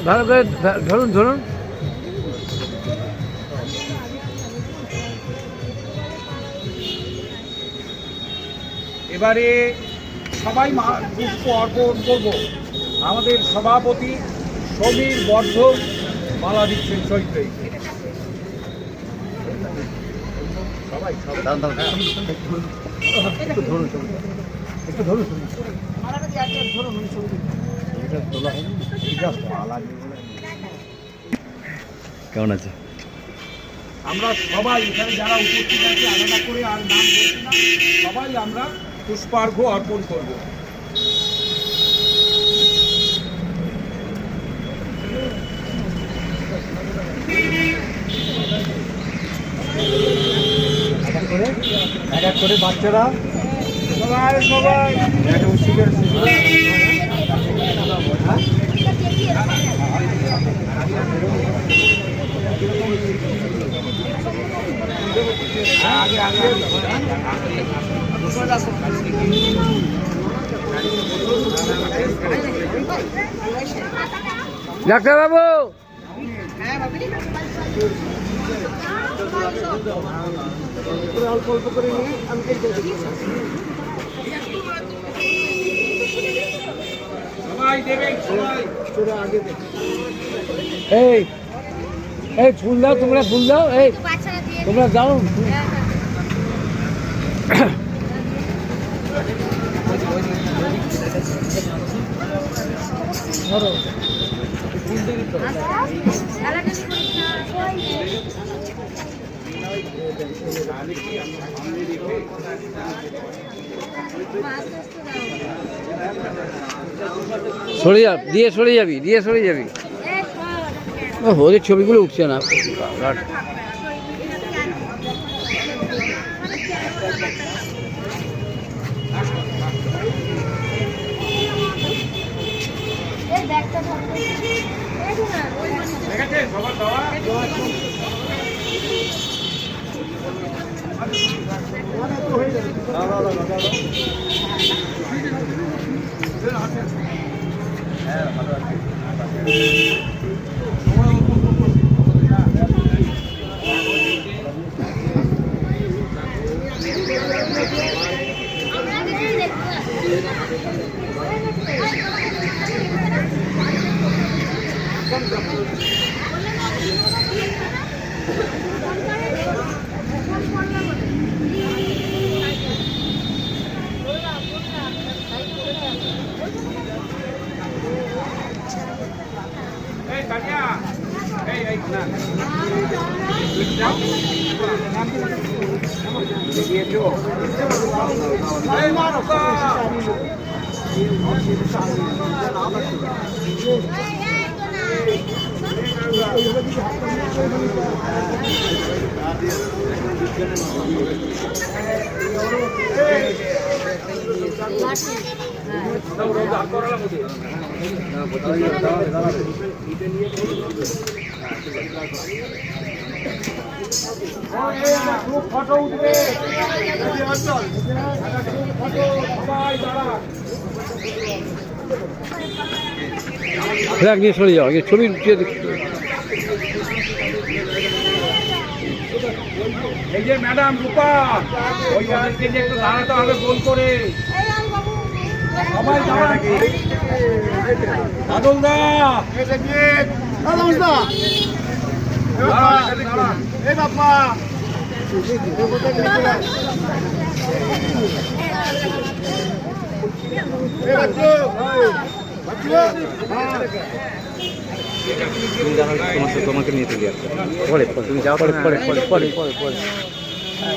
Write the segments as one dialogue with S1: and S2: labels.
S1: ভালো করে ধরুন ধরুন।
S2: এবারে সবাই পুষ্প অর্পণ করব। আমাদের সভাপতি সমীর বর্ধন মালা দিচ্ছেন চৈত্রে। সবাই একটু ধরুন, একটু ধরুন,
S1: কেমন আছে?
S2: আমরা সবাই এখানে যারা উপস্থিত আছি আলাদা করে আর নাম বলছি না, সবাই আমরা পুষ্পার্ঘ অর্পণ করব। এক এক করে বাচ্চারা সবাই সবাই
S1: ডাক্তার বাবু,
S2: অল্প অল্প করে নিয়ে আমি সবাই দেবেন, সবাই আগে
S1: এই এই ফুল দাও, তোমরা ফুল দাও, এই তোমরা যাও। ধরো সরে যা, দিয়ে সরে যাবি, দিয়ে সরে যাবি। ওদের ছবিগুলো উঠছে না।
S2: ফটো উঠবে,
S1: ফ্ল্যাগ নিয়ে সরে যাও, ছবি উঠিয়ে দেখতে।
S2: এই যে ম্যাডাম রূপা, ওই আজকে যে একটু দাঁড়াতে হবে গোল করে। সবাই দাঁড়ান। দাদুল দা, এই বাপ্পা
S1: তোমাকে নিয়ে চলে আসবে পরে, তুমি যাও পরে পরে পরে পরে পরে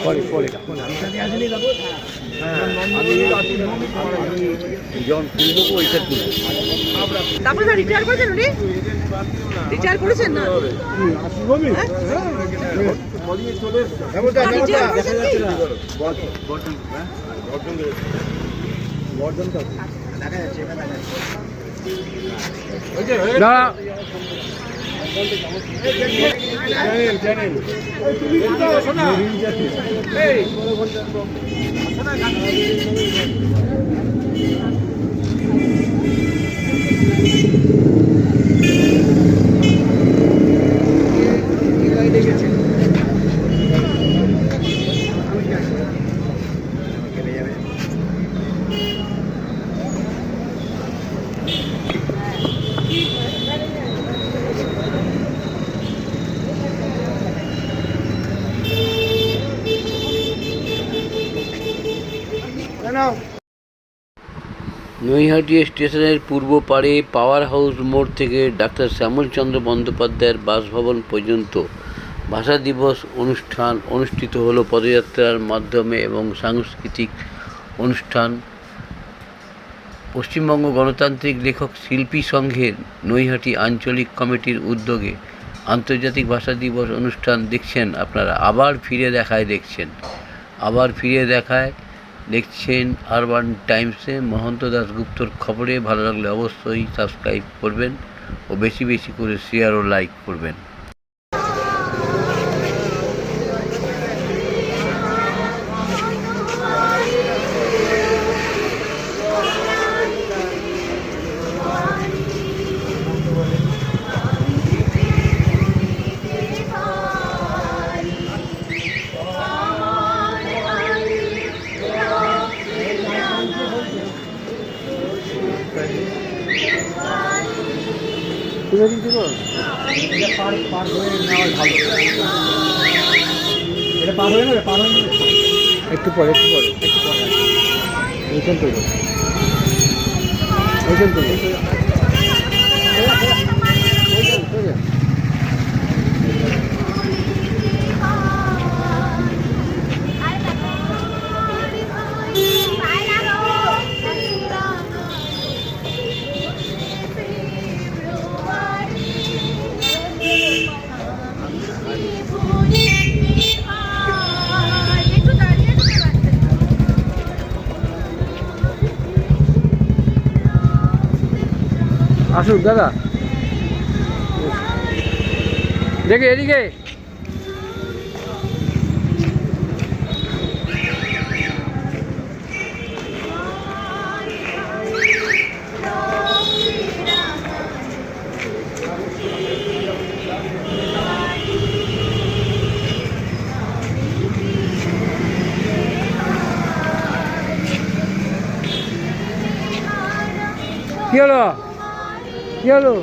S1: পরে পরে যখন ফুল দেবো ওইটা তুলবো।
S3: তারপরে রিটায়ার করেছেন উনি? রিটায়ার করেছেন না?
S2: দাঁড়া
S4: নৈহাটি স্টেশনের পূর্ব পাড়ে পাওয়ার হাউস মোড় থেকে ডাক্তার শ্যামলচন্দ্র বন্দ্যোপাধ্যায়ের বাসভবন পর্যন্ত ভাষা দিবস অনুষ্ঠান অনুষ্ঠিত হলো পদযাত্রার মাধ্যমে এবং সাংস্কৃতিক অনুষ্ঠান। পশ্চিমবঙ্গ গণতান্ত্রিক লেখক শিল্পী সংঘের নৈহাটি আঞ্চলিক কমিটির উদ্যোগে আন্তর্জাতিক ভাষা দিবস অনুষ্ঠান দেখছেন আপনারা। আবার ফিরে দেখায় দেখছেন আরবান টাইমসে মহন্ত দাশগুপ্তর খবরে। ভালো লাগলে অবশ্যই সাবস্ক্রাইব করবেন ও বেশি বেশি করে শেয়ার ও লাইক করবেন।
S1: একটু পরে এইখান থেকে আসুন দাদা, দেখে এদিকে। কি হলো?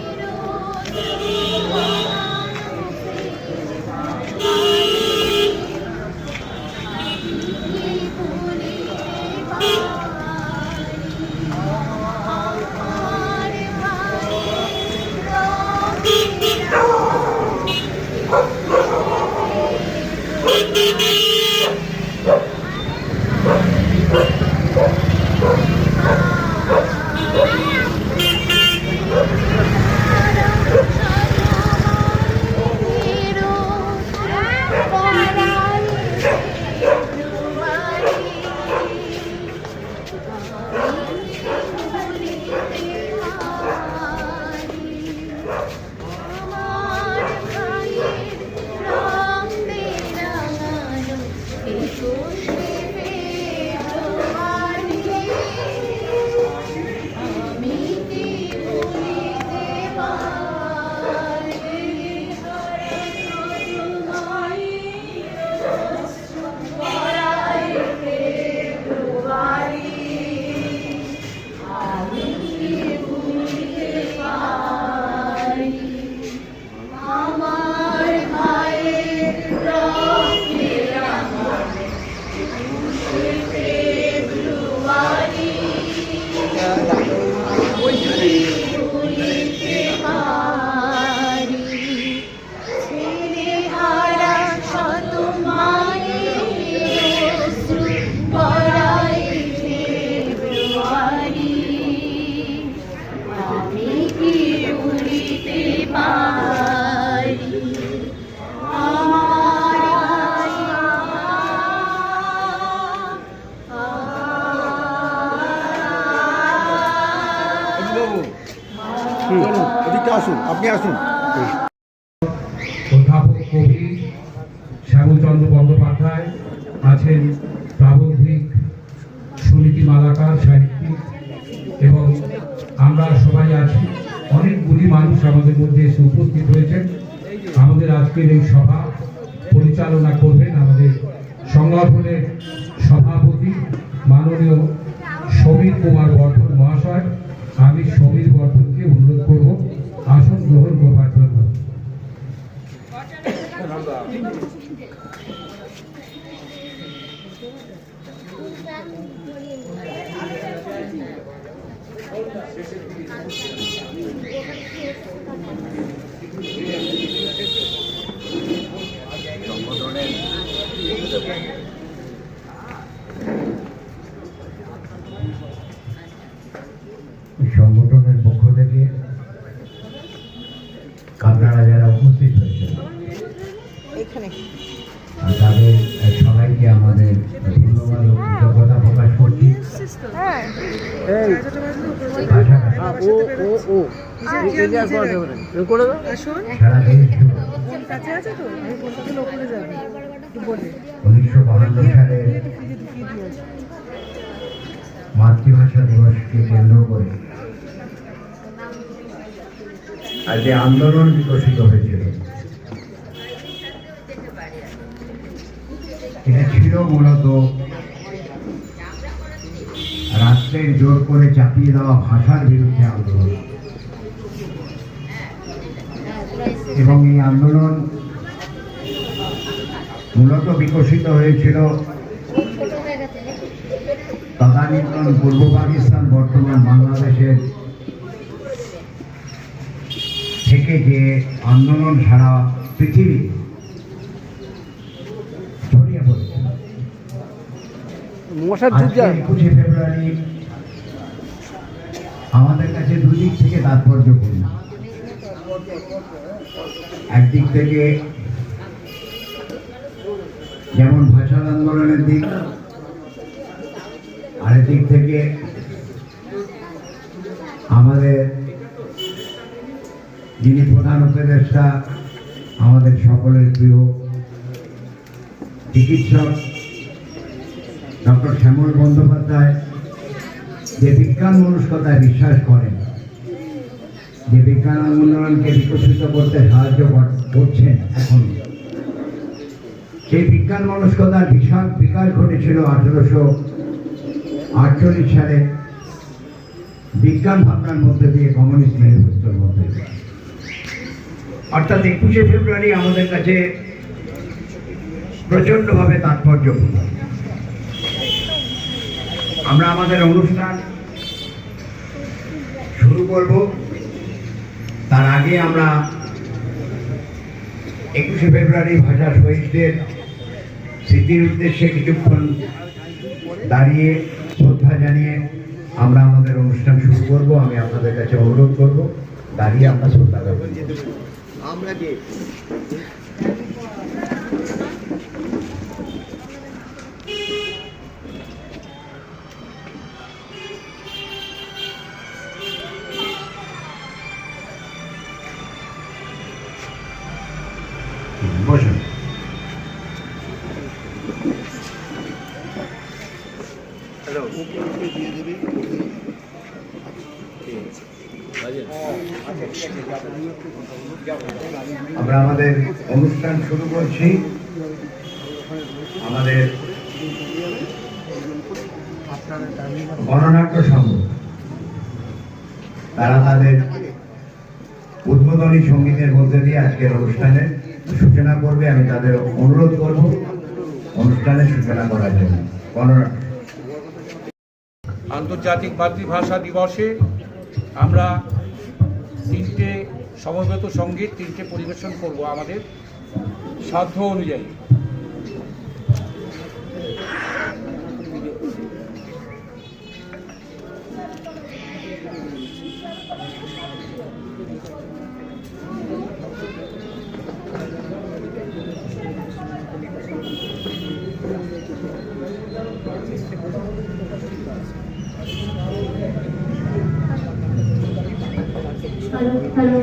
S2: অধ্যাপক কবি শ্যামলচন্দ্র বন্দ্যোপাধ্যায় আছেন প্রাবন্ধিক কলাকার, সাহিত্যিক এবং আমরা সবাই আছি। অনেকগুলি মানুষ আমাদের মধ্যে এসে উপস্থিত হয়েছেন। আমাদের আজকের এই সভা পরিচালনা করবেন আমাদের সংগঠনের সভাপতি মাননীয় সমীর কুমার বর্ধন মহাশয়। আমি সমীর বর্ধনকে অনুরোধ করব আসন গ্রহণ করবার জন্য। সংগঠনের পক্ষ থেকে আপনারা যারা উপস্থিত হয়েছেন তাদের সবাইকে আমাদের ধন্যবাদ ও কৃতজ্ঞতা প্রকাশ করছি। সারা দেশ 1952 সালে মাতৃভাষা দিবসকে কেন্দ্র করে আর যে আন্দোলন বিকশিত হয়েছিল এটা ছিল মূলত রাষ্ট্রের জোর করে চাপিয়ে দেওয়া ভাষার বিরুদ্ধে আন্দোলন, এবং এই আন্দোলন মূলত বিকশিত হয়েছিল তদানীন্তন পূর্ব পাকিস্তান বর্তমান বাংলাদেশের থেকে যে আন্দোলন সারা পৃথিবী ছড়িয়ে পড়েছিল। 21শে ফেব্রুয়ারি আমাদের কাছে দুদিক থেকে তাৎপর্যপূর্ণ। একদিক থেকে যেমন ভাষা আন্দোলনের দিক, আরেকদিক থেকে আমাদের যিনি প্রধান উপদেষ্টা, আমাদের সকলের প্রিয় চিকিৎসক ডক্টর শ্যামল বন্দ্যোপাধ্যায়, যে বিজ্ঞান মনস্কতায় বিশ্বাস করেন, যে বিজ্ঞান আন্দোলনকে বিকশিত করতে সাহায্য করছেন এখন, সেই বিজ্ঞান মনস্কতার বিশাল বিকাশ ঘটেছিল 1848 সালে বিজ্ঞান ভাবনার মধ্যে দিয়ে কমিউনিস্ট ম্যানিফেস্টোর মধ্যে। অর্থাৎ 21শে ফেব্রুয়ারি আমাদের কাছে প্রচণ্ডভাবে তাৎপর্যপূর্ণ। আমরা আমাদের অনুষ্ঠান শুরু করব, তার আগে আমরা 21শে ফেব্রুয়ারি ভাষা শহীদদের স্মৃতির উদ্দেশ্যে কিছুক্ষণ দাঁড়িয়ে শ্রদ্ধা জানিয়ে আমরা আমাদের অনুষ্ঠান শুরু করব। আমি আপনাদের কাছে অনুরোধ করব দাঁড়িয়ে আমরা শ্রদ্ধা জ্ঞাপন করব। আমরা যে বসুন। আমরা আমাদের অনুষ্ঠান শুরু করছি। আমাদের গণনাট্য সংঘ তারা তাদের উদ্বোধনী সঙ্গীতের মধ্যে দিয়ে আজকের অনুষ্ঠানের সূচনা করবে। আমি তাদের অনুরোধ করব অনুষ্ঠানের সূচনা করার জন্য। আন্তর্জাতিক মাতৃভাষা দিবসে আমরা 3টে সমবেত সঙ্গীত 3টে পরিবেশন করব আমাদের সাধ্য অনুযায়ী।
S5: Hello. Hello.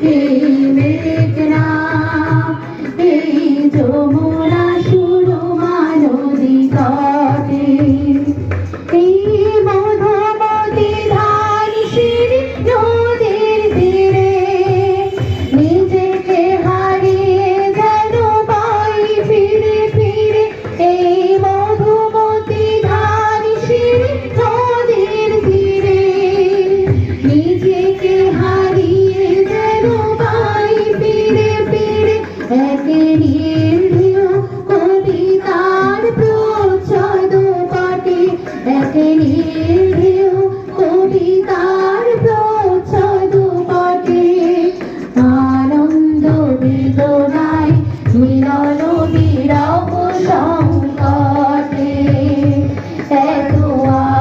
S5: এই মেঘনা এই যমুনা সুরমা নদী তটে এই মধুমতি ধান শির নদীর তীরে নিজেকে হারিয়ে যেন পাই ফিরে ফিরে এই মধুমতি ধান শির নদীর তীরে নিজেকে হারিয়ে যেন পাই ফিরে ফিরে এক নির্ভীয় কবিতার প্রচ্ছদ পাটে এক নির্ভীয় কবিতার প্রচ্ছদ পাটে আনন্দ বেদনায় মিলন বিরহ সংকটে এত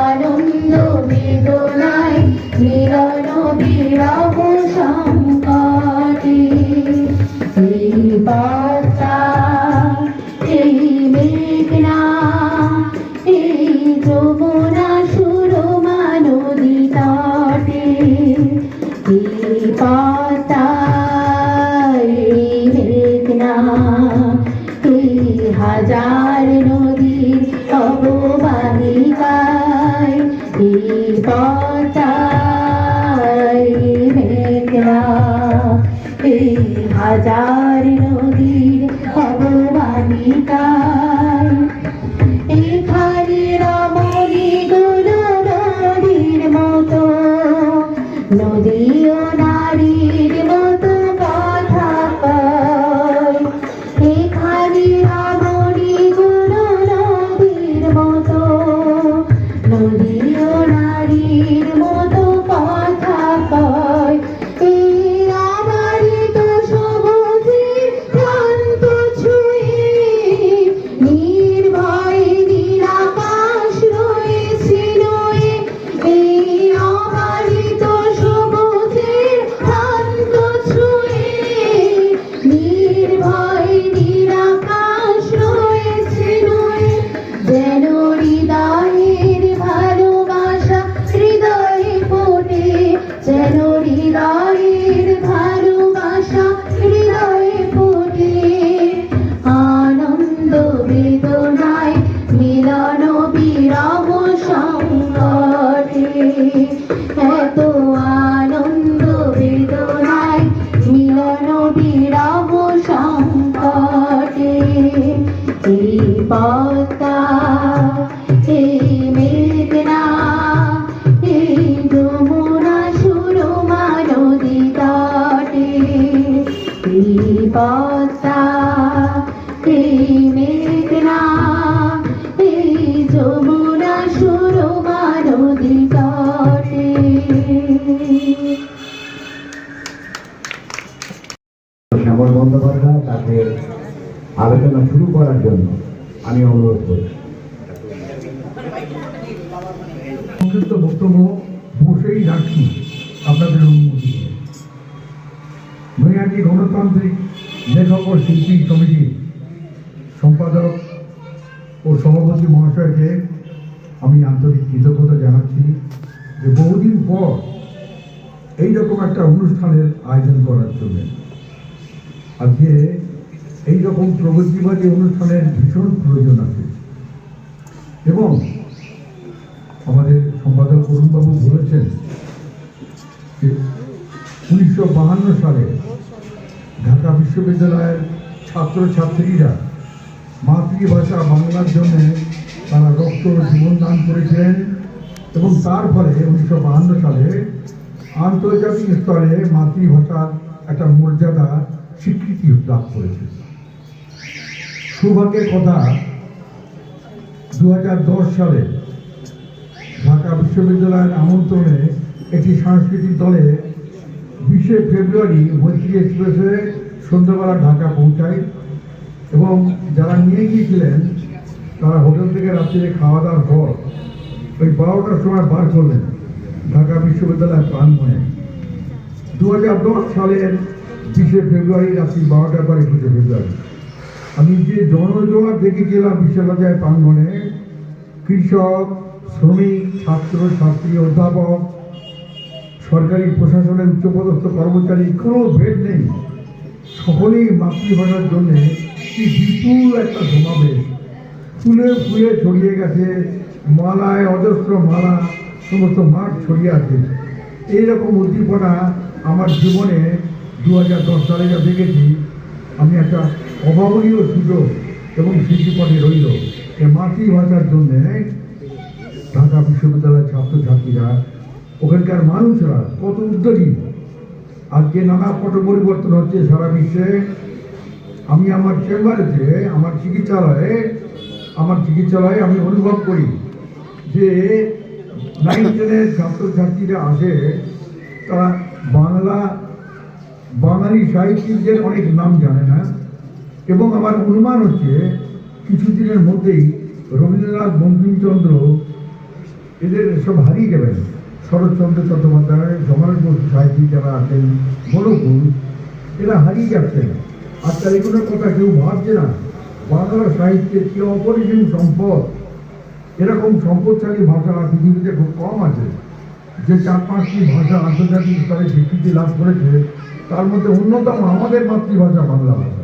S5: আনন্দ বেদনায় মিলন বিরহ সংকটে এই বার্তা এই মেঘনা এই যমুনা সুরমা নদী তটে এই বার্তা এই মেঘনা এই হাজার নদীর অববাহিকায় এই বার্তা এই মেঘনা এই হাজার নদীর অববাহিকায় এখানে রমণী গুলো নদীর মতো নদী ও নারীর মতো কথা কয় এখানে রমণী গুলো নদীর মতো নদী ও নারীর মতো কথা কয় এই আমারই তো সবুজের প্রান্ত ছুঁয়ে নির্ভয়ে নীলাকাশ রয়েছিল এই আমারই তো সবুজের প্রান্ত ছুঁয়ে নির্ভয়ে নীলাকাশ রয়েছিল যেন হৃদয়ের ভালোবাসা হৃদয়ে ফোটে যেন হৃদয়ের ভালোবাসা হৃদয়ে ফোটে আনন্দ বেদনায় মিলন বিরহ সংকটে এত আনন্দ বেদনায় মিলন বিরহ সংকটে এই পদ্মা এই মেঘনা এই যমুনা সুরমা নদী তটে এই পদ্মা এই মেঘনা এই যমুনা সুরমা নদী তটে
S6: শ্যামল বন্দ্যোপাধ্যায় তাকে আলোচনা শুরু করার জন্য আমি অনুরোধ করছি।
S2: সংক্ষিপ্ত বক্তব্য বসেই রাখছি আপনাদের অনুমতি। নৈহাটি গণতান্ত্রিক লেখক ও শিল্পী সমিতির সম্পাদক ও সভাপতি মহাশয়কে আমি আন্তরিক কৃতজ্ঞতা জানাচ্ছি যে বহুদিন পর এইরকম একটা অনুষ্ঠানের আয়োজন করার জন্য। আজকে এইরকম প্রগতিবাদী অনুষ্ঠানের ভীষণ প্রয়োজন আছে এবং আমাদের সম্পাদক অরুণবাবু বলেছেন যে 1952 সালে ঢাকা বিশ্ববিদ্যালয়ের ছাত্রছাত্রীরা মাতৃভাষা বাংলার জন্য তারা রক্ত জীবন দান করেছিলেন এবং তার ফলে 1952 সালে আন্তর্জাতিক স্তরে মাতৃভাষার একটা মর্যাদা স্বীকৃতি লাভ করেছে। সৌভাগ্যের কথা 2010 সালে ঢাকা বিশ্ববিদ্যালয়ের আমন্ত্রণে একটি সাংস্কৃতিক দলে 20শে ফেব্রুয়ারি মৈত্রী এক্সপ্রেসে সন্ধ্যাবেলা ঢাকা পৌঁছায় এবং যারা নিয়ে গিয়েছিলেন তারা হোটেল থেকে রাত্রে খাওয়া দাওয়ার পর ওই 12টার সময় বার করলেন ঢাকা বিশ্ববিদ্যালয়ের প্রাঙ্গণে। 2010 সালের 20শে ফেব্রুয়ারি রাত্রি 12টার পর 21শে ফেব্রুয়ারি আমি যে জনজোয়ার দেখেছিলাম বিশ্ববিদ্যালয়ের প্রাঙ্গণে, কৃষক, শ্রমিক, ছাত্র ছাত্রী, অধ্যাপক
S7: সরকারি প্রশাসনের উচ্চপদস্থ কর্মচারী, কোনো ভেদ নেই, সকলেই মাতৃভাষার জন্য কি বিপুল একটা সমাবেশ, ফুলে ফুলে ছড়িয়ে গেছে, মালায় অজস্র মালা সমস্ত মাঠ ছড়িয়ে আছে। এইরকম উদ্দীপনা আমার জীবনে 2010 সালে যা দেখেছি, আমি একটা অভাবনীয় সুযোগ এবং স্মৃতিপটে রইল। এই মাতৃভাষার জন্যে ঢাকা বিশ্ববিদ্যালয়ের ছাত্রছাত্রীরা, ওখানকার মানুষরা কত উদ্যোগী। আজকে নানা পট পরিবর্তন হচ্ছে সারা বিশ্বে। আমি আমার চেম্বারেতে, আমার চিকিৎসালয়ে আমি অনুভব করি যে 9, 10-এর ছাত্রছাত্রীরা আসে, তারা বাঙালি সাহিত্যিকদের অনেক নাম জানে না, এবং আমার অনুমান হচ্ছে কিছুদিনের মধ্যেই রবীন্দ্রনাথ, বঙ্কিমচন্দ্র এদের সব হারিয়ে যাবেন। শরৎচন্দ্র চট্টোপাধ্যায়, সমাজ সাহিত্যিক যারা আছেন, বনকুল, এরা হারিয়ে যাচ্ছেন। আজকাল এগুলোর কথা কেউ ভাবছে না। বাংলা সাহিত্যের কি অপরিসীম সম্পদ। এরকম সম্পদশালী ভাষা পৃথিবীতে খুব কম আছে। যে 4-5টি ভাষা আন্তর্জাতিক স্তরে স্বীকৃতি লাভ করেছে, তার মধ্যে অন্যতম আমাদের মাতৃভাষা বাংলা ভাষা।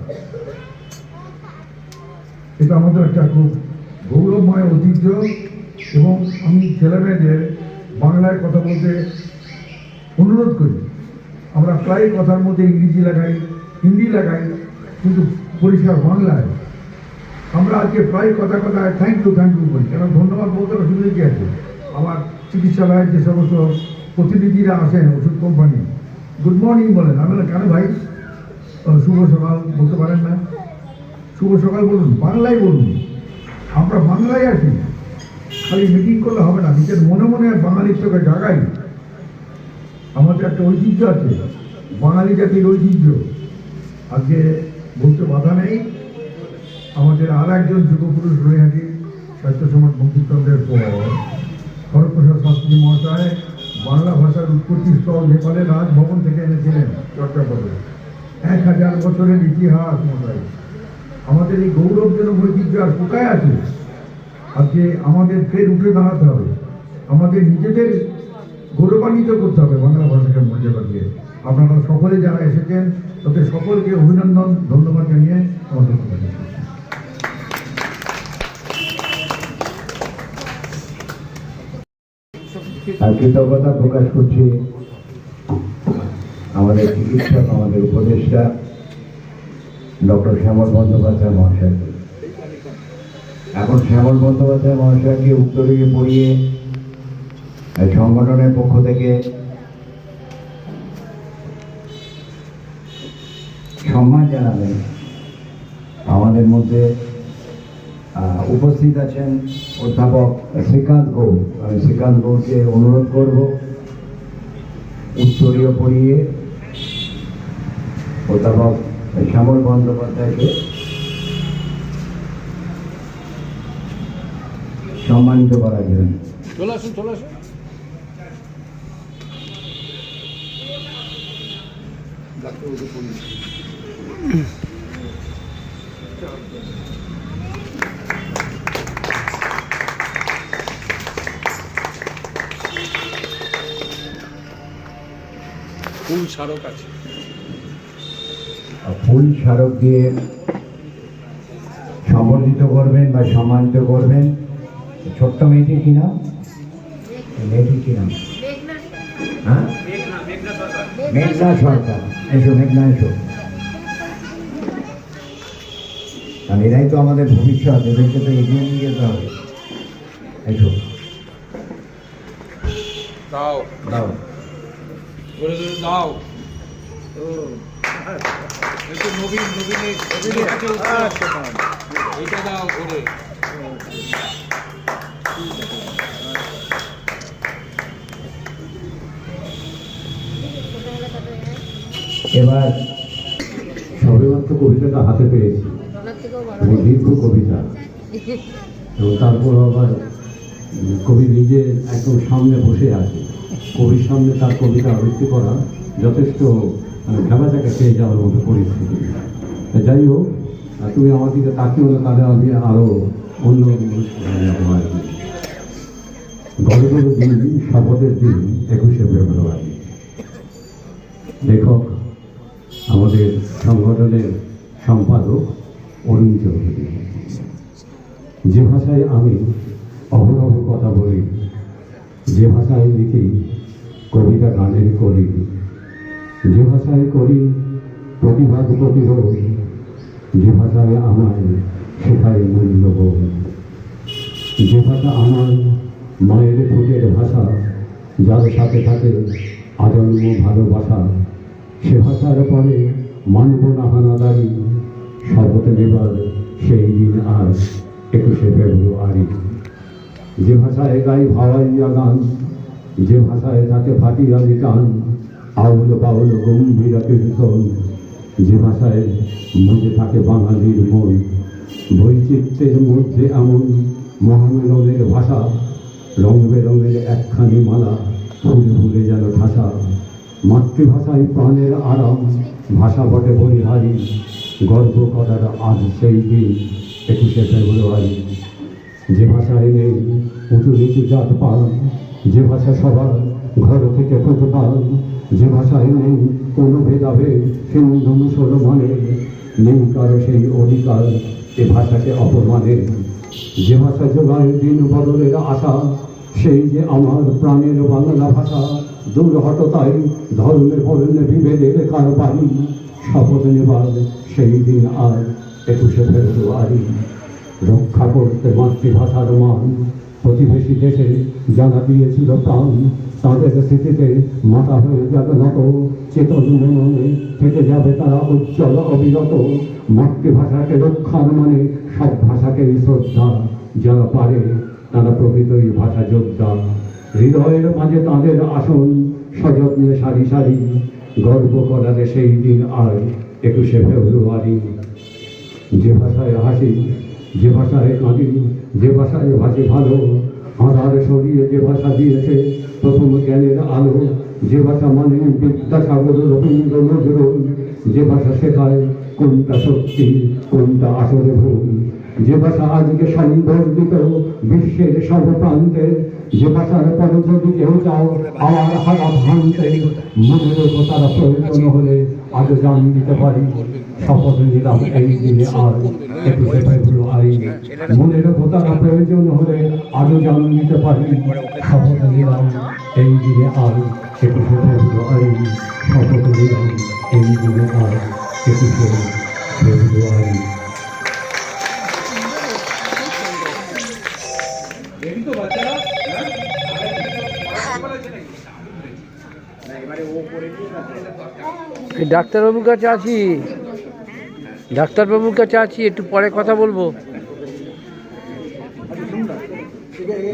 S7: এটা আমাদের একটা খুব গৌরবময় ঐতিহ্য, এবং আমি ছেলেমেয়েদের বাংলায় কথা বলতে অনুরোধ করি। আমরা প্রায় কথার মধ্যে ইংরেজি লাগাই, হিন্দি লাগাই, কিন্তু পরিষ্কার বাংলায় আমরা আজকে প্রায় কথায় থ্যাংক ইউ করি। কেন ধন্যবাদ বলতে অসুবিধা কি আছে? আমার চিকিৎসালয়ের যে সমস্ত প্রতিনিধিরা আসেন, ওষুধ কোম্পানি, গুড মর্নিং বলেন। আমি কেন ভাই শুভ সকাল বলতে পারেন না? শুভ সকাল বলুন, বাংলায় বলুন। আমরা বাংলায় আছি, খালি মিটিং করলে হবে না, নিজের মনে মনে বাঙালিত্বকে জাগাই। আমাদের একটা ঐতিহ্য আছে, বাঙালি জাতির ঐতিহ্য। আজকে বলতে বাধা নেই, আমাদের আর একজন যুগপুরুষ রয়ে আছি, সাহিত্য সমাজ বঙ্কিমচন্দ্রের পর হরপ্রসাদ শাস্ত্রী মহাশয় বাংলা ভাষার উৎপত্তি স্থল নেপালের রাজভবন থেকে এনেছিলেন চর্যাপদে। 1000 বছরের ইতিহাস মশাই। আমাদের এই গৌরবজনক ঐতিহ্য আর কোথায় আছে? আজকে আমাদের ফের উঠে দাঁড়াতে হবে, আমাদের নিজেদের গৌরবান্বিত করতে হবে বাংলা ভাষাকে মর্যাদা দিয়ে। আপনারা সকলে যারা এসেছেন, তাদের সকলকে অভিনন্দন, ধন্যবাদ জানিয়ে আমাদের
S6: কৃতজ্ঞতা প্রকাশ করছি আমাদের চিকিৎসক, আমাদের উপদেষ্টা ডক্টর শ্যামল বন্দ্যোপাধ্যায় মহাশয়কে। এখন শ্যামল বন্দ্যোপাধ্যায় মহাশয়কে উত্তরীয় পড়িয়ে সংগঠনের পক্ষ থেকে সম্মান জানাবেন। আমাদের মধ্যে উপস্থিত আছেন অধ্যাপক শ্রীকান্ত গৌড়। আমি শ্রীকান্ত গৌড়কে অনুরোধ করব উত্তরীয় পড়িয়ে অধ্যাপক শ্যামল বন্দ্যোপাধ্যায়কে সম্মানিত করার জন্য।
S1: চলে আসুন। ফুল স্মারক আছে,
S6: ফুল স্মারক দিয়ে সম্বর্ধিত করবেন বা সম্মানিত করবেন ছোট্ট মেয়েটির কি নাম? হ্যাঁ, মেঘনা সরকার। এসো মেঘনা, এসো। কারণ এরাই তো আমাদের ভবিষ্যৎ, এদেরকে তো এগিয়ে নিয়ে যেতে হবে। এসো,
S1: দাও
S6: দাও
S1: দাও। নবীন এইটা দাও করে।
S2: এবার সবেমাত্র কবিতাটা হাতে পেয়েছি, দীর্ঘ কবিতা, এবং তারপর আবার কবি নিজে একদম সামনে বসে আছে। কবির সামনে তার কবিতা আবৃত্তি করা যথেষ্ট খেলাটাকে পেয়ে যাওয়ার মতো পরিস্থিতি। যাই হোক, তুমি আমার দিকে তাকিও না, তাহলে আমি আরও অন্য গতকাল দিন, শপথের দিন 21শে ফেব্রুয়ারি। লেখক আমাদের সংগঠনের সম্পাদক অরুণ চৌধুরী। যে ভাষায় আমি অহরহ কথা বলি, যে ভাষায় লিখি কবিতা গানের করি, যে ভাষায় করি প্রতিবাদ প্রতিরোধ, যে ভাষায় আমায় শেখায় মূল্যবোধ, যে ভাষা আমার মায়ের ফুটের ভাষা, যার সাথে থাকে আজন্ম ভালোবাসা, সে ভাষার পরে মানব না হানাদারি, শপথ নেবার সেই দিন আজ 21শে ফেব্রুয়ারি। যে ভাষায় গাই ভাওয়াইয়া গান, যে ভাষায় থাকে ফাটিয়ালি টান, আউল বাউল গম্ভীর কীর্তন, যে ভাষায় মধ্যে থাকে বাঙালির মন, বৈচিত্র্যের মধ্যে এমন মহামেলনের ভাষা, রং বেরঙের একখানি মালা, ফুল ফুলে যেন ঠাসা। মাতৃভাষায় প্রাণের আরাম, ভাষা বটে বলিহারি, গর্ব করার আজ সেই দিন 21শে ফেব্রুয়ারি। যে ভাষায় নেই উঁচু নিচু জাত পান, যে ভাষা সবার ঘর থেকে প্রতিপাল, যে ভাষায় নেই কোনো ভেদাভেদ হিন্দু মুসলমানের, নেই কারো সেই অধিকার এ ভাষাকে অপমানের। যে ভাষা যোগায় দিন বদলের আশা, সেই যে আমার প্রাণের বাংলা ভাষা। দূর হটতাই ধর্মের বর্ণে বিভেদের কারবারি, শপথ নেবার সেই দিন আর 21শে ফেব্রুয়ারি। রক্ষা করতে মাতৃভাষার মান, প্রতিবেশী দেশে জানা দিয়েছিল প্রাণ, তাদের স্মৃতিতে মাথা হয়ে যাবে নত, চেতন মনে থেকে যাবে তারা উজ্জ্বল অবিরত। মাতৃভাষাকে রক্ষার মানে সব ভাষাকেই শ্রদ্ধা, যারা পারে তারা প্রকৃতই ভাষা যোদ্ধা। হৃদয়ের মাঝে তাদের আসন, সযত্নে সারি সারি, গর্ব করালে সেই দিন আর 21শে ফেব্রুয়ারি। যে ভাষায় হাসি, যে ভাষায় কাঁদি, যে ভাষায় ভাসি ভালো, আধার সরিয়ে যে ভাষা দিয়েছে প্রথম জ্ঞানের আলো, যে ভাষা মানে বিদ্যাসাগর রবীন্দ্র নজরুল, যে ভাষা শেখায় কোনটা সত্যি কোনটা আসলে ভুল, যে ভাষা আজকে সংবর্ধিত বিশ্বের সর্বপ্রান্তে, যে ভাষার পরে যদি কেউ যাও আমার হারা ভাঙতে, মনের তারা প্রয়োজন হলে আজও জান দিতে পারি। শপথ নিলাম এই দিনে আর 21শে ফেব্রুয়ারি, মনের তারা প্রয়োজন হলে আজও জান দিতে পারি। শপথ নিলাম এই দিনে আর 21শে ফেব্রুয়ারি, শপথ নিলাম এই দিনে আর 21শে ফেব্রুয়ারি।
S1: এই ডাক্তারবাবুর কাছে আছি, ডাক্তারবাবুর কাছে আছি, একটু পরে কথা বলবো।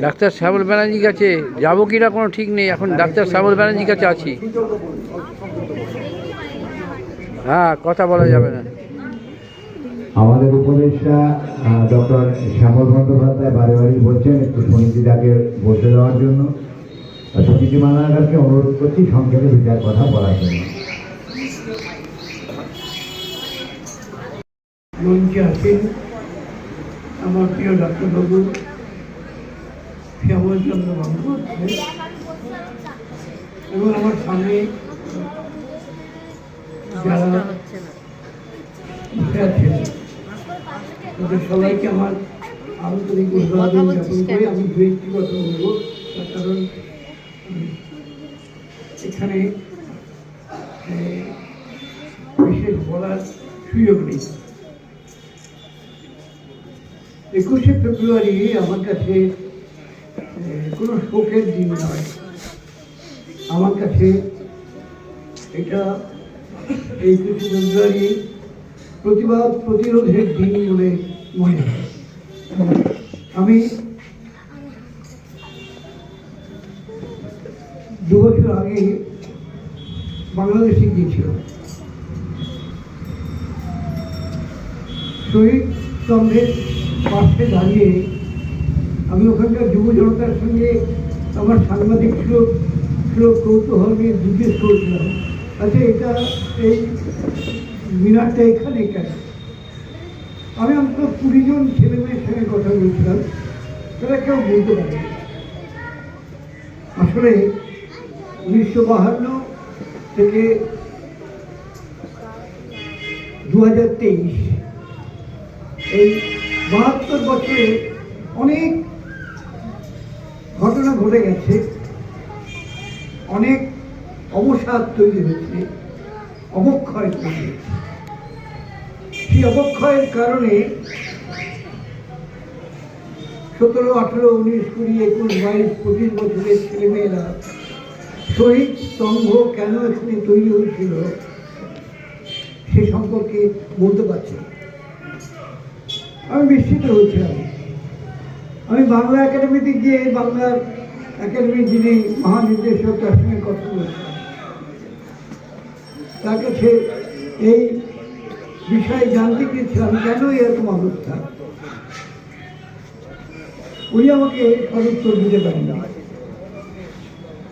S1: ডাক্তার শ্যামল ব্যানার্জির কাছে যাবো কিনা কোনো ঠিক নেই, এখন ডাক্তার শ্যামল ব্যানার্জির কাছে আছি। হ্যাঁ, কথা বলা যাবে না।
S6: আমাদের উপদেষ্টা ডক্টর শ্যামল বন্দ্যোপাধ্যায় বারে বারে বলছেন একটু সমিতিটাকে বসে দেওয়ার জন্য। সমিতি মানার কাছে অনুরোধ করছি সংক্ষেপে দু চার কথা বলার জন্য।
S8: মঞ্চে আছেন আমার প্রিয় ডাক্তারবাবু শ্যামলচন্দ্র বন্দ্যোপাধ্যায় এবং আমার সামনে যারা বসে আছেন তাদের সবাইকে আমার আন্তরিক অভিবাদন জ্ঞাপন করে আমি দু একটি কথা বলব। তার কারণ এখানে বিশেষ বলার সুযোগ নেই। 21শে ফেব্রুয়ারি আমার কাছে কোনো শোকের দিন নয়, আমার কাছে এটা এই 21শে ফেব্রুয়ারি প্রতিবাদ প্রতিরোধের দিন বলে মনে হয়। আমি 2 বছর আগে বাংলাদেশে গিয়েছিলাম। শহীদ স্তম্ভের পাশে দাঁড়িয়ে আমি ওখানকার যুব জনতার সঙ্গে আমার সাংবাদিক সুলভ কৌতূহল নিয়ে জিজ্ঞেস করেছিলাম, আচ্ছা এটা এই মিনারটা এখানে কেন? আমি অন্তত 20 জন ছেলেমেয়ের সঙ্গে কথা বলছিলাম, তারা কেউ বলতে পারে। আসলে 1952 থেকে 2023, এই 72 বছরে অনেক ঘটনা ঘটে গেছে, অনেক অবসাদ তৈরি হয়েছে, অবক্ষয় তৈরি হয়েছে। সেই অবক্ষয়ের কারণে 17, 18, 19, 20, 21, 22, 25 বছরের ছেলেমেয়েরা শহীদ স্তম্ভ কেন এখানে তৈরি হয়েছিল সে সম্পর্কে বলতে পারছি। আমি বিস্মিত হয়েছিলাম। আমি বাংলা একাডেমিতে গিয়ে বাংলার একাডেমির যিনি মহানির্দেশক তার সঙ্গে কথা বলেছিলাম। তার কাছে এই বিষয়ে জানতে গিয়েছিলাম কেন এরকম অবস্থা। উনি আমাকে সদুত্তর দিতে পারেন না,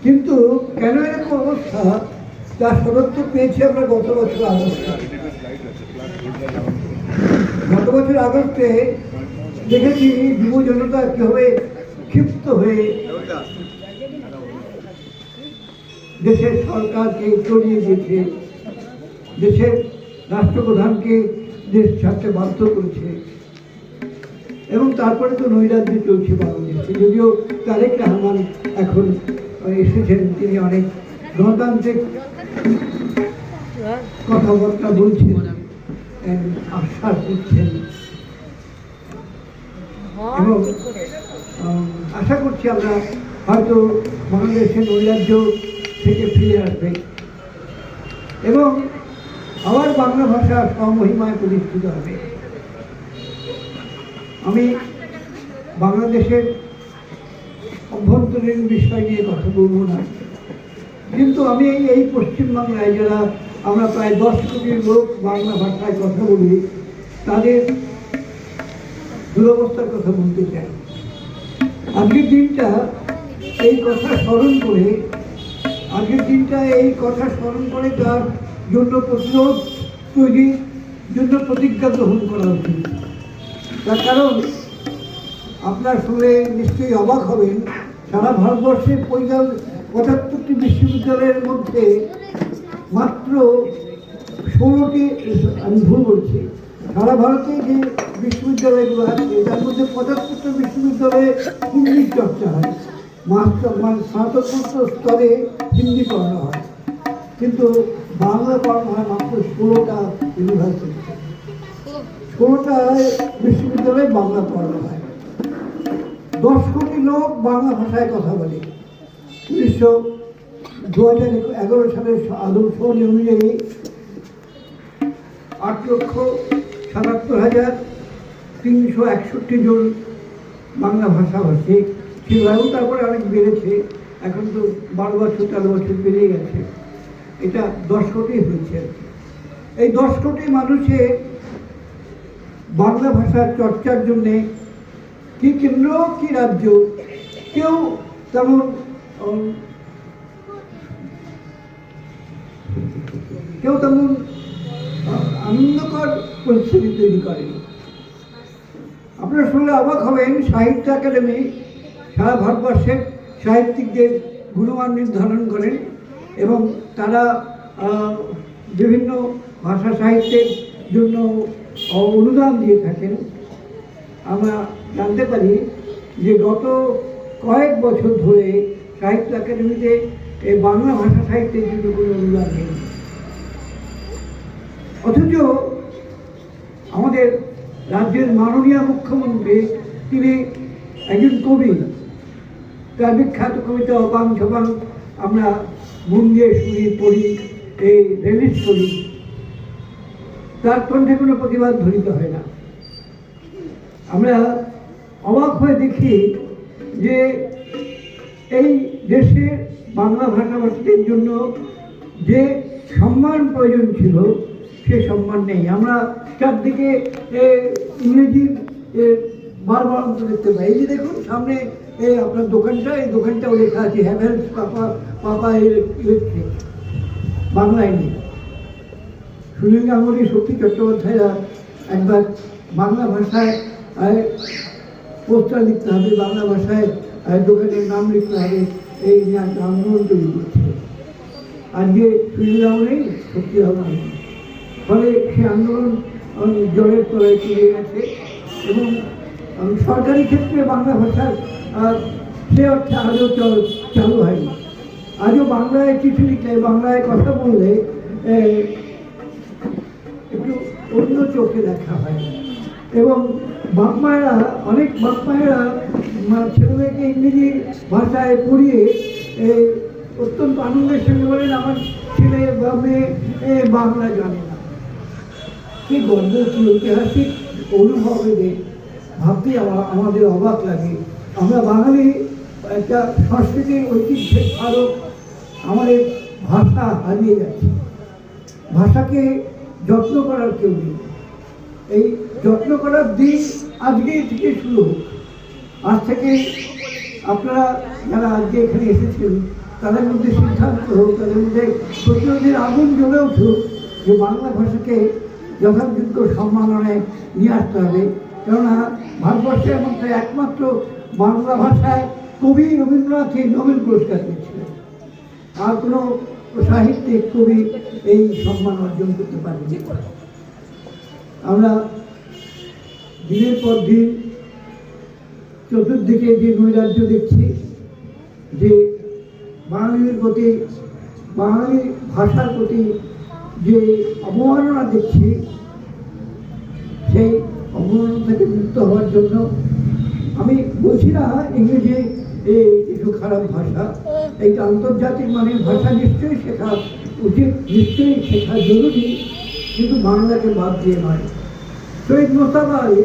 S8: কিন্তু কেন এরকম অবস্থা তার সদুত্তর পেয়েছি আমরা গত বছর আগস্টে। গত বছর আগস্টে দেখেছি যুব জনতা কিভাবে ক্ষিপ্ত হয়ে দেশের সরকারকে সরিয়ে দিয়েছে, দেশের রাষ্ট্রপ্রধানকে দেশ ছাড়তে বাধ্য করেছে, এবং তারপরে তো নৈরাজ্য চলছে বাংলাদেশে। যদিও তারেক রহমান এখন এসেছেন, তিনি অনেক গণতান্ত্রিক কথাবার্তা বলছেন, আশ্বাস দিচ্ছেন, এবং আশা করছি আমরা হয়তো বাংলাদেশের নৈরাজ্য থেকে ফিরে আসবে এবং আবার বাংলা ভাষা স্বমহিমায় প্রতিষ্ঠিত হবে। আমি বাংলাদেশের অভ্যন্তরীণ বিষয় নিয়ে কথা বলবো না, কিন্তু আমি এই পশ্চিমবাংলায় যারা আমরা প্রায় 10 কোটি লোক বাংলা ভাষায় কথা বলি তাদের দুরবস্থার কথা বলতে চাই। আজকের দিনটা এই কথা স্মরণ করে তার জন্য প্রতিরোধ তৈরির জন্য প্রতিজ্ঞা গ্রহণ করা উচিত। তার কারণ আপনার শুনে নিশ্চয়ই অবাক হবেন, সারা ভারতবর্ষে 75টি বিশ্ববিদ্যালয়ের মধ্যে মাত্র 16টি, আমি ভুল বলছি, সারা ভারতে যে বিশ্ববিদ্যালয়গুলো আছে তার মধ্যে 75টা বিশ্ববিদ্যালয়ে হিন্দি চর্চা হয়, স্নাতকোত্তর স্তরে হিন্দি পড়ানো হয়, কিন্তু বাংলা পড়ানো হয় মাত্র 16টা ইউনিভার্সিটিতে, 16টা বিশ্ববিদ্যালয়ে বাংলা পড়ানো হয়। 10 কোটি লোক বাংলা ভাষায় কথা বলে। 2011 সালের আদমশুমারি অনুযায়ী 8,77,361 জন বাংলা ভাষাভাষী ছিল, এবং তারপরে অনেক বেড়েছে, এখন তো 12 বছর 13 বছর বেড়ে গেছে, এটা 10 কোটি হয়েছে। এই 10 কোটি মানুষের বাংলা ভাষার চর্চার জন্যে কি কেন্দ্র কি রাজ্য কেউ তেমন আনন্দকর পরিস্থিতি তৈরি করেনি। আপনারা শুনলে অবাক হবেন, সাহিত্য একাডেমি সারা ভারতবর্ষের সাহিত্যিকদের গুণমান নির্ধারণ করেন এবং তারা বিভিন্ন ভাষা সাহিত্যের জন্য অনুদান দিয়ে থাকেন। আমরা জানতে পারি যে গত কয়েক বছর ধরে সাহিত্য একাডেমিতে এই বাংলা ভাষা সাহিত্যের জন্য কোনো অনুদান নেই, অথচ আমাদের রাজ্যের মাননীয় মুখ্যমন্ত্রী তিনি একজন কবি, তার বিখ্যাত কবিতা অবাং ঝবাং আমরা মন দিয়ে শুনি, পড়ি, এই রিলিজ করি, তার কণ্ঠে কোনো প্রতিবাদ ধ্বনিত হয় না। আমরা অবাক হয়ে দেখি যে এই দেশে বাংলা ভাষাভাষীদের জন্য যে সম্মান প্রয়োজন ছিল সে সম্মান নেই। আমরা চারদিকে ইংরেজির বারবার দেখতে পাই। এই যে দেখুন সামনে আপনার দোকানটা, এই দোকানটাও লেখা আছে হ্যাভেলস পাপা ইলেকট্রিক, বাংলায় নেই। সুনীল গাঙ্গুলি, শক্তি চট্টোপাধ্যায়রা একবার বাংলা ভাষায় পোস্টার লিখতে হবে, বাংলা ভাষায় দোকানের নাম লিখতে হবে, এই আন্দোলন তৈরি করছে। আজকে সুনীল গাঙ্গুলি, শক্তি গাঙ্গুলি, ফলে সে আন্দোলন জলের তলায় চলে গেছে এবং সরকারি ক্ষেত্রে বাংলা ভাষার সে অর্থে আজও চালু হয়নি। আজও বাংলায় চিঠি লিখলে, বাংলায় কথা বললে একটু অন্য চোখে দেখা হয় এবং বাপ মায়েরা, অনেক বাপ মায়েরা ছেলেমেয়েকে ইংরেজি ভাষায় পড়িয়ে অত্যন্ত আনন্দের সঙ্গে বলেন আমার ছেলে বা মেয়ে বাংলা জানে না। কি গর্ব, কি ঐতিহাসিক অনুভব এদের, ভাবতে আমাদের অবাক লাগে। আমরা বাঙালি একটা সংস্কৃতির ঐতিহ্যের স্মারক, আমাদের ভাষা হারিয়ে যাচ্ছে। ভাষাকে যত্ন করার কেউ নেই। এই যত্ন করার দিন আজকে থেকে শুরু হোক। আজ থেকে আপনারা যারা আজকে এখানে এসেছেন তাদের মধ্যে সিদ্ধান্ত হোক, তাদের মধ্যে প্রতিরোধের আগুন জ্বলে উঠুক যে বাংলা ভাষাকে যথাযোগ্য সম্মাননায় নিয়ে আসতে হবে। কেননা ভারতবর্ষের মধ্যে একমাত্র বাংলা ভাষায় কবি রবীন্দ্রনাথই নোবেল পুরস্কার পেয়েছিলেন। আর কোনো সাহিত্যিক কবি এই সম্মান অর্জন করতে পারেনি। আমরা দিনের পর দিন চতুর্দিকে যে নৈরাজ্য দেখছি, যে বাঙালির প্রতি, বাঙালি ভাষার প্রতি যে অবমাননা দেখছি, সেই অবমাননা থেকে মুক্ত হওয়ার জন্য আমি বলছি না ইংরেজি একটু খারাপ ভাষা, এইটা আন্তর্জাতিক মানের ভাষা নিশ্চয়ই শেখা উচিত, নিশ্চয়ই শেখা জরুরি, কিন্তু বাংলাকে বাদ দিয়ে নয়। শহীদ মোস্তফা আলী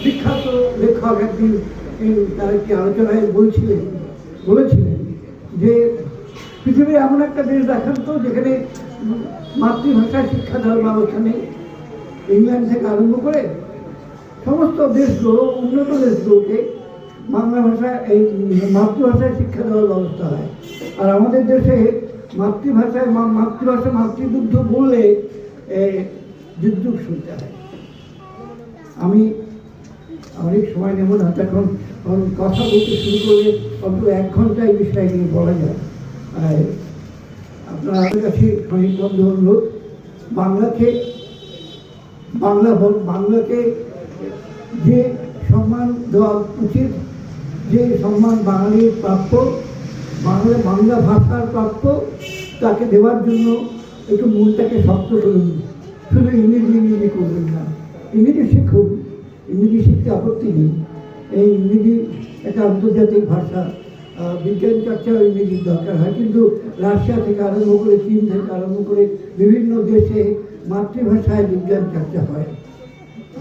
S8: বিখ্যাত লেখক একদিন তার একটি আলোচনায় বলেছিলেন যে পৃথিবীর এমন একটা দেশ দেখান তো যেখানে মাতৃভাষায় শিক্ষা দেওয়ার ব্যবস্থা নেই। ইংল্যান্ড থেকে আরম্ভ করে সমস্ত দেশগুলো, উন্নত দেশগুলোকে বাংলা ভাষায়, এই মাতৃভাষায় শিক্ষা দেওয়ার ব্যবস্থা হয়। আর আমাদের দেশে মাতৃভাষায় মাতৃদুগ্ধ বললে যুদ্ধ শুনতে হয়। আমি অনেক সময় নেব না, এখন কথা বলতে শুরু করলে অন্তত 1 ঘন্টা এই বিষয় নিয়ে বলা যায়। আপনার কাছে সহিবন্ধ অনুরোধ, বাংলাকে যে সম্মান দেওয়া উচিত, যে সম্মান বাঙালির প্রাপ্য, বাংলা ভাষার প্রাপ্য, তাকে দেওয়ার জন্য একটু মনটাকে শক্ত করুন। শুধু ইংরেজি করবেন না, ইংরেজি শিখুন, ইংরেজি শিখতে আপত্তি নেই। এই ইংরেজি একটা আন্তর্জাতিক ভাষা, বিজ্ঞান চর্চাও ইংরেজির দরকার হয়, কিন্তু রাশিয়া থেকে আরম্ভ করে, চীন থেকে আরম্ভ করে বিভিন্ন দেশে মাতৃভাষায় বিজ্ঞান চর্চা হয়।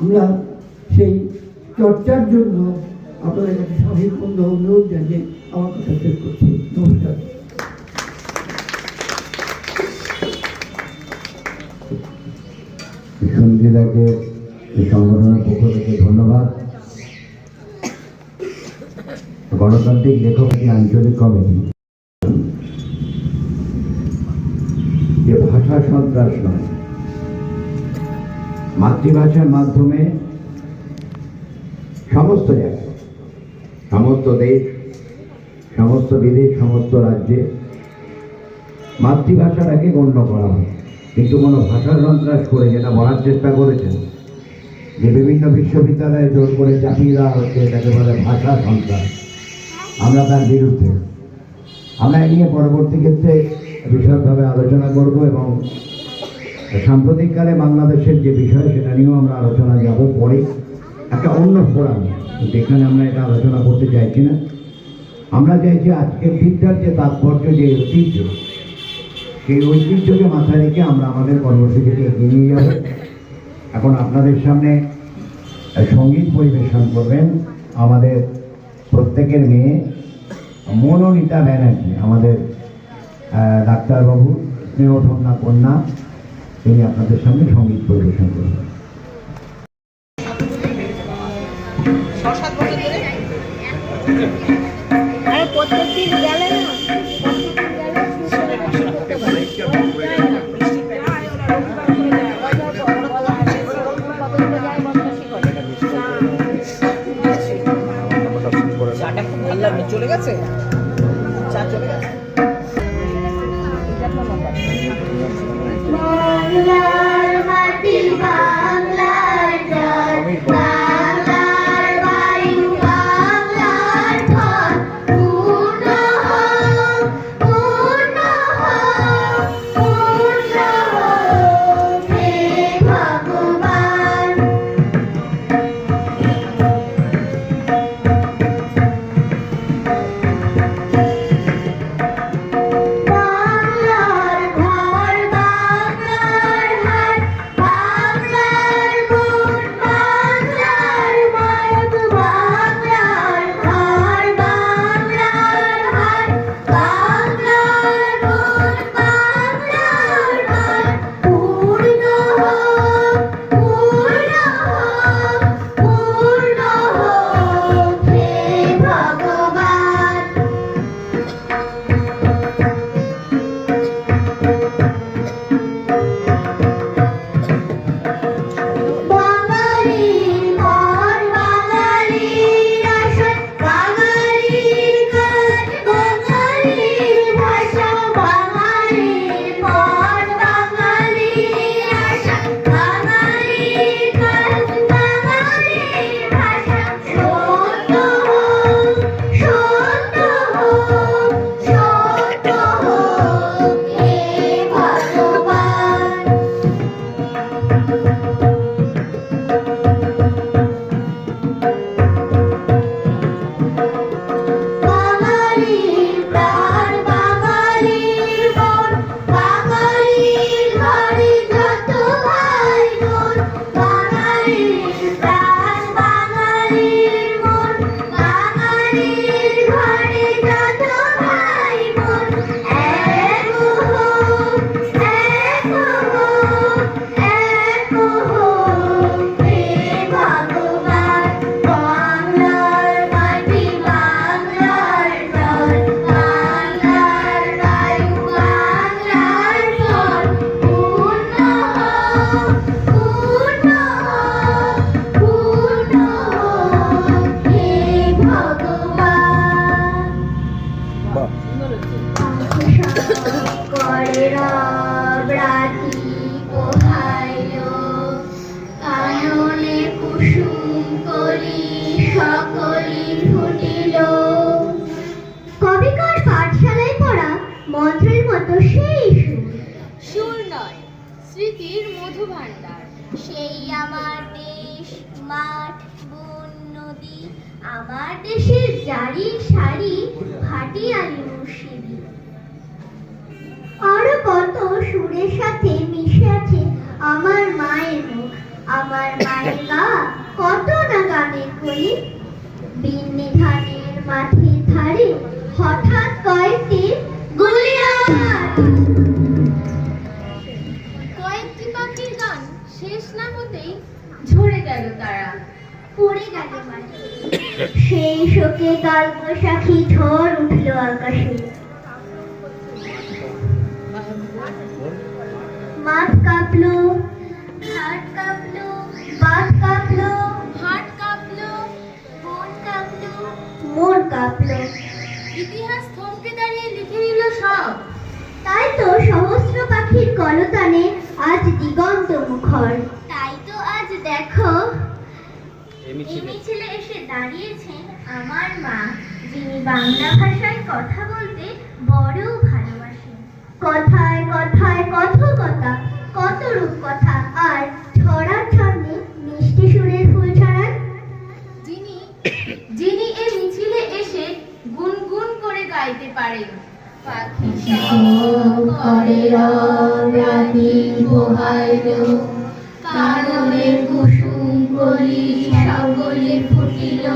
S8: আমরা সেই চর্চার জন্য আপনাদের কাছে সহিবন্ধ অনুরোধ জানিয়ে আমার কথা শেষ করছি। নমস্কার।
S6: সঞ্জিতাকে এই সংগঠনের পক্ষ থেকে ধন্যবাদ। গণতান্ত্রিক লেখক আঞ্চলিক কমিটি যে ভাষা সন্ত্রাস নয়, মাতৃভাষার মাধ্যমে সমস্ত জায়গায়, সমস্ত দেশ, সমস্ত বিদেশ, সমস্ত রাজ্যে মাতৃভাষাটাকে গণ্য করা হয়। কিন্তু কোনো ভাষা সন্ত্রাস করে যেটা বলার চেষ্টা করেছেন যে বিভিন্ন বিশ্ববিদ্যালয়ে জোর করে চাপিয়ে দেওয়া হচ্ছে, এটাকে বলে ভাষা সন্ত্রাস। আমরা তার বিরুদ্ধে। আমরা এ নিয়ে পরবর্তী ক্ষেত্রে বিশদভাবে আলোচনা করব এবং সাম্প্রতিককালে বাংলাদেশের যে বিষয় সেটা নিয়েও আমরা আলোচনা যাব পরে একটা অন্য ফোরামে, যেখানে আমরা এটা আলোচনা করতে চাইছি না। আমরা চাইছি আজকের দিনটার যে তাৎপর্য, যে ঐতিহ্য, সেই ঐতিহ্যকে মাথায় রেখে আমরা আমাদের কর্মসূচিকে এগিয়ে নিয়ে যাব। এখন আপনাদের সামনে সঙ্গীত পরিবেশন করবেন আমাদের প্রত্যেকের মেয়ে মনোনীতা ব্যানার্জি, আমাদের ডাক্তারবাবু স্নেহধন্যা কন্যা, তিনি আপনাদের সামনে সঙ্গীত পরিবেশন করবেন।
S5: প্রত্যেকদিন গেলে না
S3: চলে গেছে, চা চলে গেছে।
S5: বাংলার মাটি মতো সেই সুর,
S9: সুর নয়, স্মৃতির মধু ভাণ্ডার।
S5: সেই আমার দেশ, মাঠ, বন, নদী, আমার দেশের জারি সারি, ভাটিয়ালি মুর্শিদি। আরো কত সুরের সাথে মিশে আছে আমার মায়ের মুখ, আমার মায়ের গা, কত না গানের কলি। বিন্নি ধানের মাঠের ধারে হঠাৎ কয়েকটি গুলির আওয়াজ।
S9: কয়েকটি পাখির গান শেষ না হতেই ঝরে গেল তারা,
S5: পড়ে গেল মাঠে। সেই শোকে কাল বৈশাখী ঝড় উঠল আকাশে। মাঠ কাঁপলো, ঘাট কাঁপলো, বাঁধ কাঁপলো,
S9: হাট কাঁপলো,
S5: বন কাঁপলো, মন কাঁপলো।
S9: ইতিহাস থমকে দাঁড়িয়ে লিখে নিল সব।
S5: তাই তো সহস্র পাখির কলতানে আজ দিগন্ত মুখর। তাই তো আজ দেখো এই মিছিলে এসে দাঁড়িয়েছেন আমার মা, যিনি বাংলা ভাষায় কথা বলতে বড় ভালোবাসেন। কথায় কথায় কথকতা, কত রূপকথা, আর ছড়ার ছন্দে মিষ্টি সুরের ফুল ছড়ান।
S9: যিনি এই মিছিলে এসে গুনগুন করে গাইতে পারেন। পাখি
S5: করে রানী বহাইল, কাননের কুসুম কলি সকলে ফুটিল।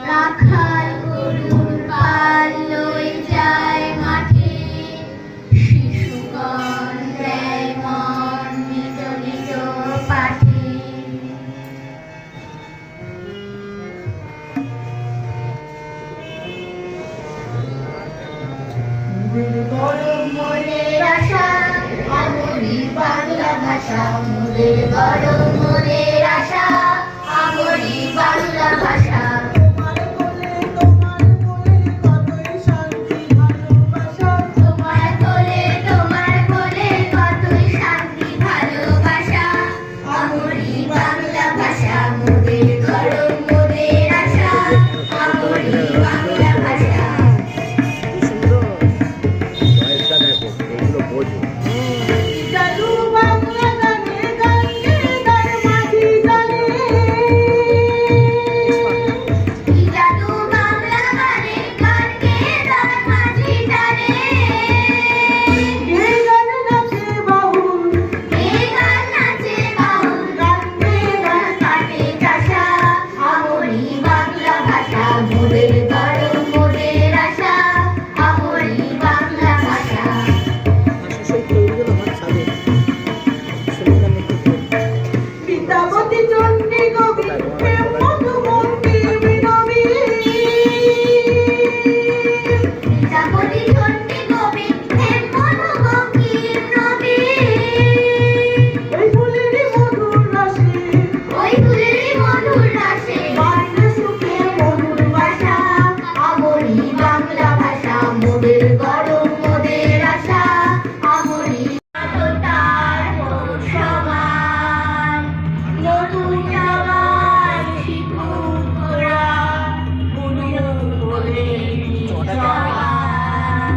S5: রাখাল গরুর পাল লয়ে যায় মাঠে, শিশুগণ দেয় মন নিজ নিজ পাঠে। মনের আশা আমরি বাংলা ভাষা, মোদের বড় মনের আশা আমরি বাংলা ভাষা। তোমার কোলে কতই শান্তি ভালোবাসা, আমরি বাংলা ভাষা, মোদের বড় মনের আশা আমরি বাংলা ভাষা।
S3: জাদু বাংলা গানে গানে তার মাঝি জানে,
S5: জাদু বাংলা গানে গানে তার মাঝি জানে।
S3: এই গান নাচে বাউল,
S5: এই গান নাচে বাউল,
S3: গানে গান
S5: কাটে চাষা, আমরি বাংলা ভাষা, মোদের বড় মোদের আশা আমরি বাংলা ভাষা।
S3: বিদ্যাপতি চণ্ডী কবি প্রেম মধুমন্তী বিনবী।
S5: বিদ্যাপতি চণ্ডী কবি হেম মধুবঙ্কিম নবী।
S3: ওই ফুলেরই মধুর রসে,
S5: ওই ফুলেরই মধুর রসে
S3: বাজে সুখে মধুর
S5: ভাষা, আমরি বাংলা ভাষা, মোদের গরম মোদের আশা আমরি। তার মোর সমান নতুন জামাই শিখুক ওরা, বুনুর বলে জওয়ান।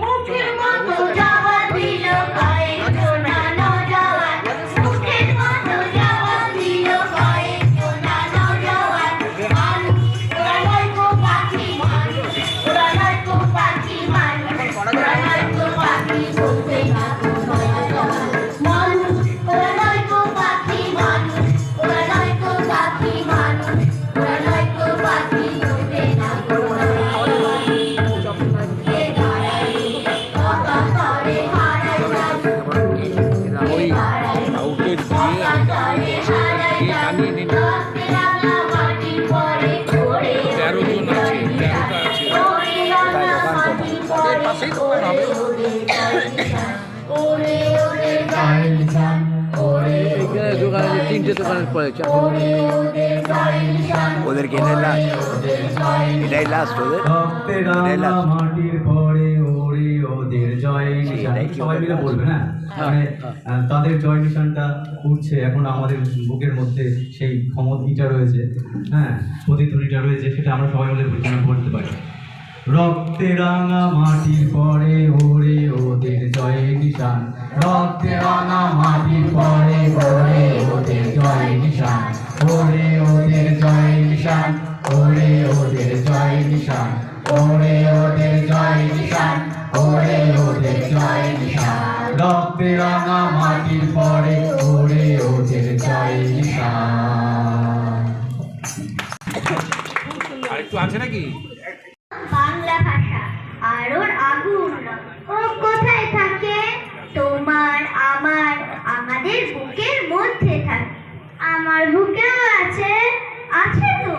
S5: মুখের মতো জবাব দিল কয়েকজন নওজওয়ান, মুখের মতো জবাব দিল কয়েকজন নওজওয়ান। মানুষ ওরা নয় গো পাখি, মানুষ ওরা নয় গো পাখি, মানুষ ওরা নয় গো পাখি, বলতে না গো নওজওয়ান। মানুষ ওরা নয় গো পাখি, মানুষ ওরা নয় গো পাখি, মানুষ ওরা নয় গো পাখি, বলতে না গো নওজওয়ান। এ দাঁড়াই কথা করে হারাই যাব, এ দাঁড়াই কথা করে হারাই যাব। রক্তে রাঙা মাটির পরে পড়ে ওরে রাঙা মাটির পরে ওরে ওরে গাইশান, ওরে ওরে গাইশান, ওরে
S4: এখানে দোকানে তিনটে দোকানের পরে
S5: ওরে ওরে গাইশান।
S6: ওদের কেনে লাস্ট, এটাই লাস্ট ওদের।
S10: রক্তে রাঙা মাটির পরে ওরে ওদের জয় নিশান। সবাই মিলে বলবে, হ্যাঁ মানে তাদের জয় নিশানটা উঠছে এখন আমাদের বুকের মধ্যে, সেই ক্ষমতিটা রয়েছে, হ্যাঁ প্রতিধ্বনিটা রয়েছে, সেটা আমরা সবাই মিলে বলতে পারি। রক্তে রাঙা মাটির পরে ওরে ওদের জয়ের নিশান, রক্তে রাঙা মাটির পরে ওরে ওদের জয়ের নিশান, ওরে ওদের জয়ের নিশান, ওরে ওদের জয়ের নিশান, ওরে ওদের জয়ের নিশান, ওরে ওদের জয়ের নিশান, রক্তে রাঙা মাটির পরে ওরে ওদের জয়ের নিশান।
S2: আরেকটু আছে নাকি?
S5: বাংলা ভাষা আলোর আগুন, ও কোথায় থাকে? তোমার আমার আমাদের বুকের মধ্যে থাকে। আমার বুকেও আছে, আছে তো।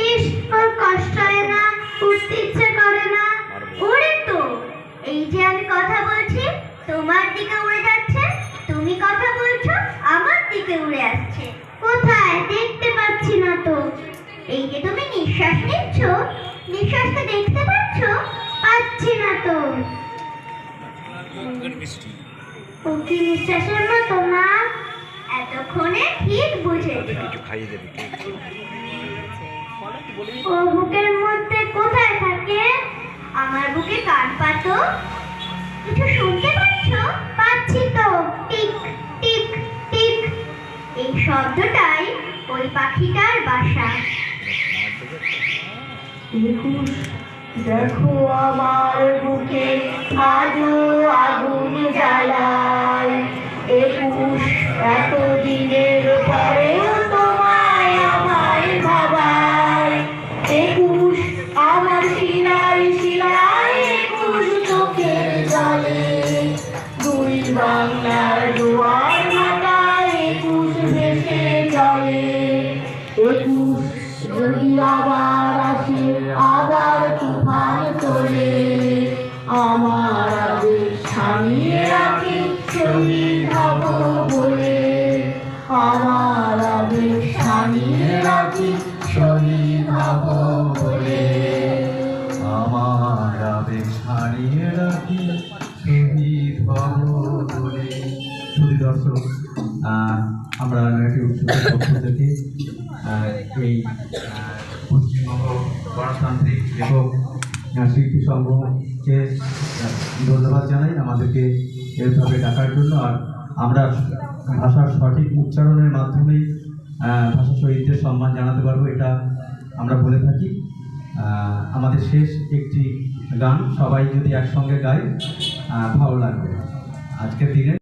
S5: ইস, ওর কষ্ট হয় না, উঠতে ইচ্ছে করে না, ওরে তো। এই যে আমি কথা বলছি তোমার দিকে উড়ে যাচ্ছে, তুমি কথা বলছো আমার দিকে উড়ে আসছে। কোথায় দেখতে পাচ্ছি না তো। এই যে তুমি নিঃশ্বাস নিচ্ছ, নিঃশ্বাসটা দেখতে পাচ্ছ? পাচ্ছি না তো। ও কি নিঃশ্বাসের মতো না? এতক্ষণে ঠিক বুঝেছি। ও বুকের মধ্যে কোথায় থাকে? আমার বুকে কান পাতো। কিছু শুনতে পাচ্ছ? পাচ্ছি তো। টিক টিক টিক, এই শব্দটাই ওই পাখিটার বাসা। দেখো আমার বুকে আজও আগুন জ্বালায়। 21 এতদিনের পরেও তোমায় আমায় ভাবায়। 21 আমার শিলায় শিলায়, 21 চোখের জলে। দুই বাংলার জোয়ার ভাটায় 21 ভেসে চলে। 21 যদি আবার আসে, আবার তুফান তোলে, আমার আবেগ থামিয়ে রাখি শহীদ হব বলে। আমার আবেগ থামিয়ে রাখি শহীদ হব বলে।
S10: আমার আবেগ ছাড়িয়ে রাখি শহীদ হব বলে। শুধু দর্শক, আমরা নাকি উৎসবের পক্ষ থেকে এই পশ্চিমবঙ্গ গণতান্ত্রিক এবং শিল্পী সংঘকে ধন্যবাদ জানাই আমাদেরকে এভাবে ডাকার জন্য। আর আমরা ভাষার সঠিক উচ্চারণের মাধ্যমেই ভাষা শহীদদের সম্মান জানাতে পারবো, এটা আমরা বলে থাকি। আমাদের শেষ একটি গান সবাই যদি একসঙ্গে গাই ভালো লাগবে আজকের দিনে।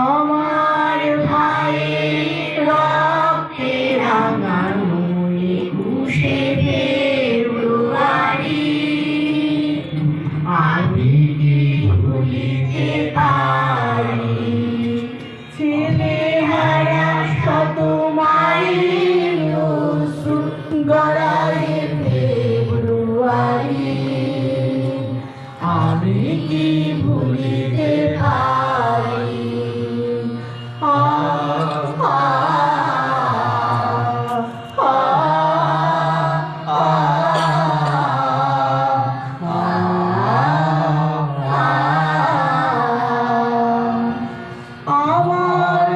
S5: আমার ভাইয়ের রক্তে রাঙানো 21শে ফেব্রুয়ারি, আমি কি ভুলিতে পারি? ছেলেহারা শত মায়ের অশ্রু গড়ায় ফেব্রুয়ারি, আমি কি ভুলিতে পারি? আমার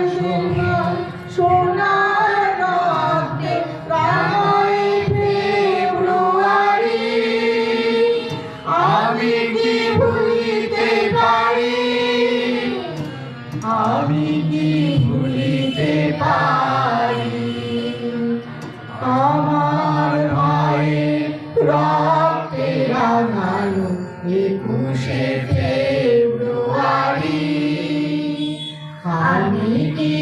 S5: সোনার রক্তে রাঙায় ফেব্রুয়ারি, আমি কি ভুলিতে পারি? আমি কি ভুলিতে পারি? আমার ভাইয়ের রক্তে রাঙানো 21শে ফেব্রুয়ারি, আমি কি